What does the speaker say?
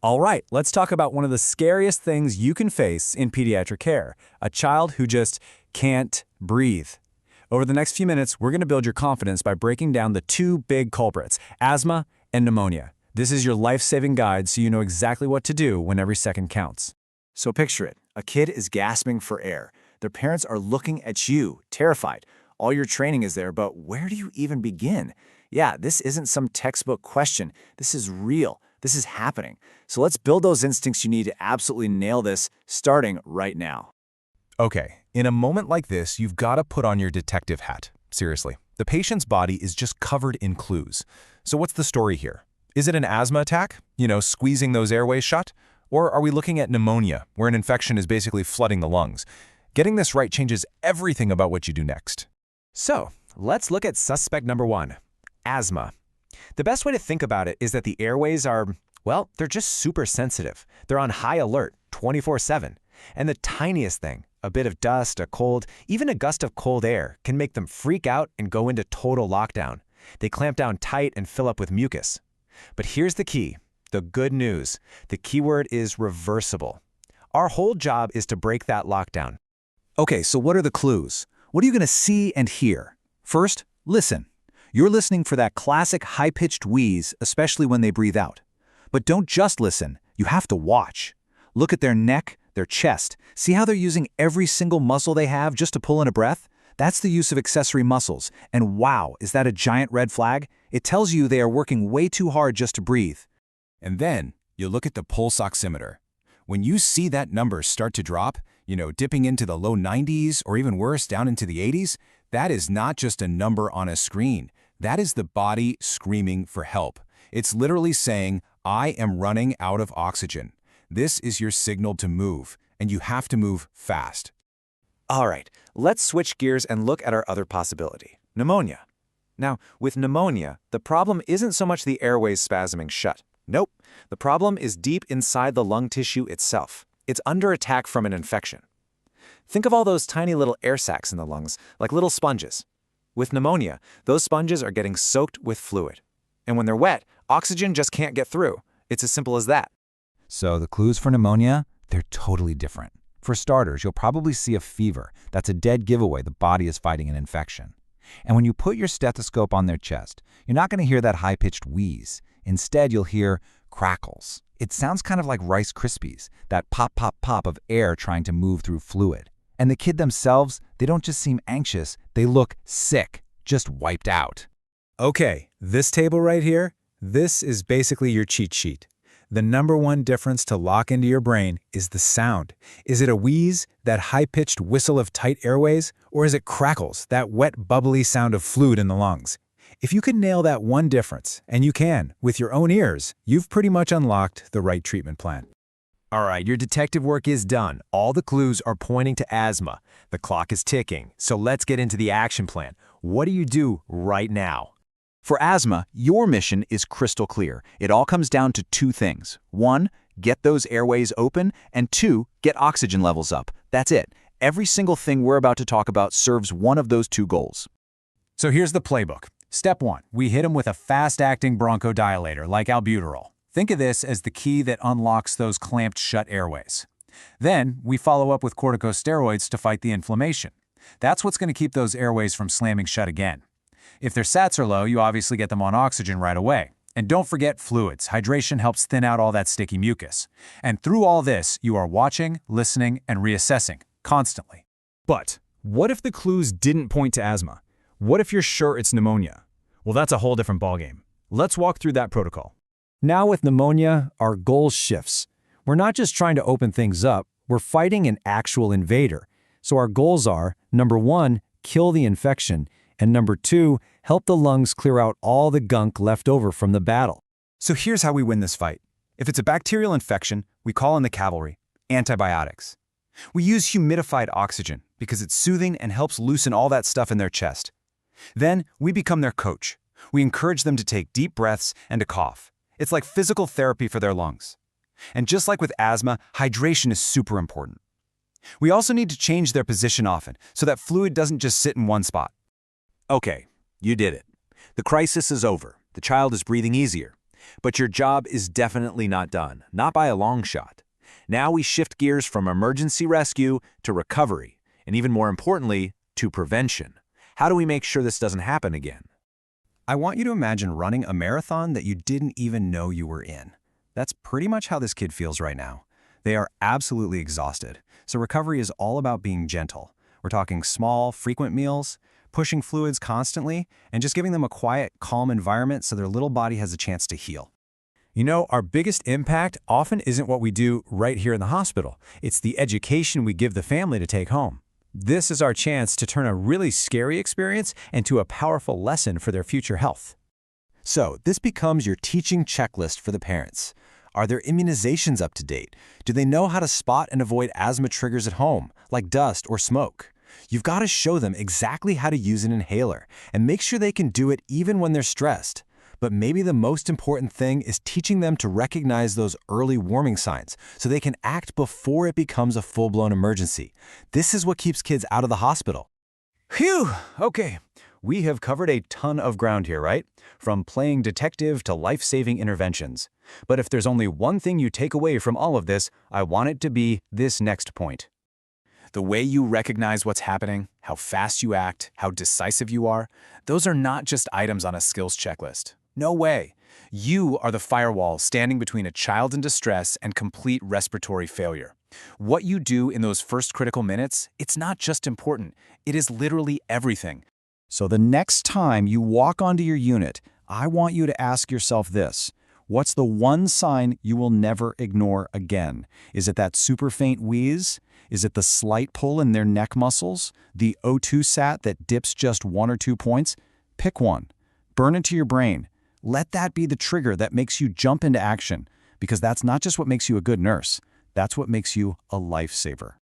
All right, let's talk about one of the scariest things you can face in pediatric care, a child who just can't breathe. Over the next few minutes, we're going to build your confidence by breaking down the two big culprits, asthma and pneumonia. This is your life-saving guide so you know exactly what to do when every second counts. So picture it. A kid is gasping for air. Their parents are looking at you, terrified. All your training is there, but where do you even begin? Yeah, this isn't some textbook question. This is real. This is happening. So let's build those instincts you need to absolutely nail this, starting right now. Okay, in a moment like this, you've got to put on your detective hat. Seriously, the patient's body is just covered in clues. So what's the story here? Is it an asthma attack? Squeezing those airways shut? Or are we looking at pneumonia, where an infection is basically flooding the lungs? Getting this right changes everything about what you do next. So, let's look at suspect number 1, asthma. The best way to think about it is that the airways are, well, they're just super sensitive. They're on high alert 24/7. And the tiniest thing, a bit of dust, a cold, even a gust of cold air, can make them freak out and go into total lockdown. They clamp down tight and fill up with mucus. But here's the key, the good news. The keyword is reversible. Our whole job is to break that lockdown. Okay, so what are the clues? What are you going to see and hear? First, listen. You're listening for that classic high-pitched wheeze, especially when they breathe out. But don't just listen, you have to watch. Look at their neck, their chest. See how they're using every single muscle they have just to pull in a breath? That's the use of accessory muscles. And wow, is that a giant red flag? It tells you they are working way too hard just to breathe. And then you look at the pulse oximeter. When you see that number start to drop, dipping into the low 90s or even worse, down into the 80s, that is not just a number on a screen. That is the body screaming for help. It's literally saying, I am running out of oxygen. This is your signal to move, and you have to move fast. All right, let's switch gears and look at our other possibility, pneumonia. Now, with pneumonia, the problem isn't so much the airways spasming shut. Nope, the problem is deep inside the lung tissue itself. It's under attack from an infection. Think of all those tiny little air sacs in the lungs, like little sponges. With pneumonia, those sponges are getting soaked with fluid. And when they're wet, oxygen just can't get through. It's as simple as that. So the clues for pneumonia, they're totally different. For starters, you'll probably see a fever. That's a dead giveaway the body is fighting an infection. And when you put your stethoscope on their chest, you're not going to hear that high-pitched wheeze. Instead, you'll hear crackles. It sounds kind of like Rice Krispies, that pop, pop, pop of air trying to move through fluid. And the kid themselves, they don't just seem anxious, they look sick, just wiped out. Okay, this table right here, this is basically your cheat sheet. The number one difference to lock into your brain is the sound. Is it a wheeze, that high-pitched whistle of tight airways, or is it crackles, that wet, bubbly sound of fluid in the lungs? If you can nail that one difference, and you can, with your own ears, you've pretty much unlocked the right treatment plan. All right, your detective work is done. All the clues are pointing to asthma. The clock is ticking. So let's get into the action plan. What do you do right now? For asthma, your mission is crystal clear. It all comes down to two things. 1, get those airways open, and 2, get oxygen levels up. That's it. Every single thing we're about to talk about serves one of those two goals. So here's the playbook. Step 1, we hit them with a fast-acting bronchodilator like albuterol. Think of this as the key that unlocks those clamped shut airways. Then, we follow up with corticosteroids to fight the inflammation. That's what's going to keep those airways from slamming shut again. If their SATs are low, you obviously get them on oxygen right away. And don't forget fluids. Hydration helps thin out all that sticky mucus. And through all this, you are watching, listening, and reassessing, constantly. But what if the clues didn't point to asthma? What if you're sure it's pneumonia? Well, that's a whole different ballgame. Let's walk through that protocol. Now with pneumonia, our goal shifts. We're not just trying to open things up, we're fighting an actual invader. So our goals are, number 1, kill the infection, and number 2, help the lungs clear out all the gunk left over from the battle. So here's how we win this fight. If it's a bacterial infection, we call in the cavalry, antibiotics. We use humidified oxygen because it's soothing and helps loosen all that stuff in their chest. Then we become their coach. We encourage them to take deep breaths and to cough. It's like physical therapy for their lungs. And just like with asthma, hydration is super important. We also need to change their position often so that fluid doesn't just sit in one spot. Okay, you did it. The crisis is over. The child is breathing easier. But your job is definitely not done, not by a long shot. Now we shift gears from emergency rescue to recovery, and even more importantly, to prevention. How do we make sure this doesn't happen again? I want you to imagine running a marathon that you didn't even know you were in. That's pretty much how this kid feels right now. They are absolutely exhausted, so recovery is all about being gentle. We're talking small, frequent meals, pushing fluids constantly, and just giving them a quiet, calm environment so their little body has a chance to heal. You know, our biggest impact often isn't what we do right here in the hospital. It's the education we give the family to take home. This is our chance to turn a really scary experience into a powerful lesson for their future health. So, this becomes your teaching checklist for the parents. Are their immunizations up to date? Do they know how to spot and avoid asthma triggers at home, like dust or smoke? You've got to show them exactly how to use an inhaler and make sure they can do it even when they're stressed. But maybe the most important thing is teaching them to recognize those early warning signs so they can act before it becomes a full-blown emergency. This is what keeps kids out of the hospital. Phew! Okay, we have covered a ton of ground here, right? From playing detective to life-saving interventions. But if there's only one thing you take away from all of this, I want it to be this next point. The way you recognize what's happening, how fast you act, how decisive you are, those are not just items on a skills checklist. No way. You are the firewall standing between a child in distress and complete respiratory failure. What you do in those first critical minutes, it's not just important, it is literally everything. So the next time you walk onto your unit, I want you to ask yourself this. What's the one sign you will never ignore again? Is it that super faint wheeze? Is it the slight pull in their neck muscles? The O2 sat that dips just 1 or 2 points? Pick one. Burn it to your brain. Let that be the trigger that makes you jump into action, because that's not just what makes you a good nurse, that's what makes you a lifesaver.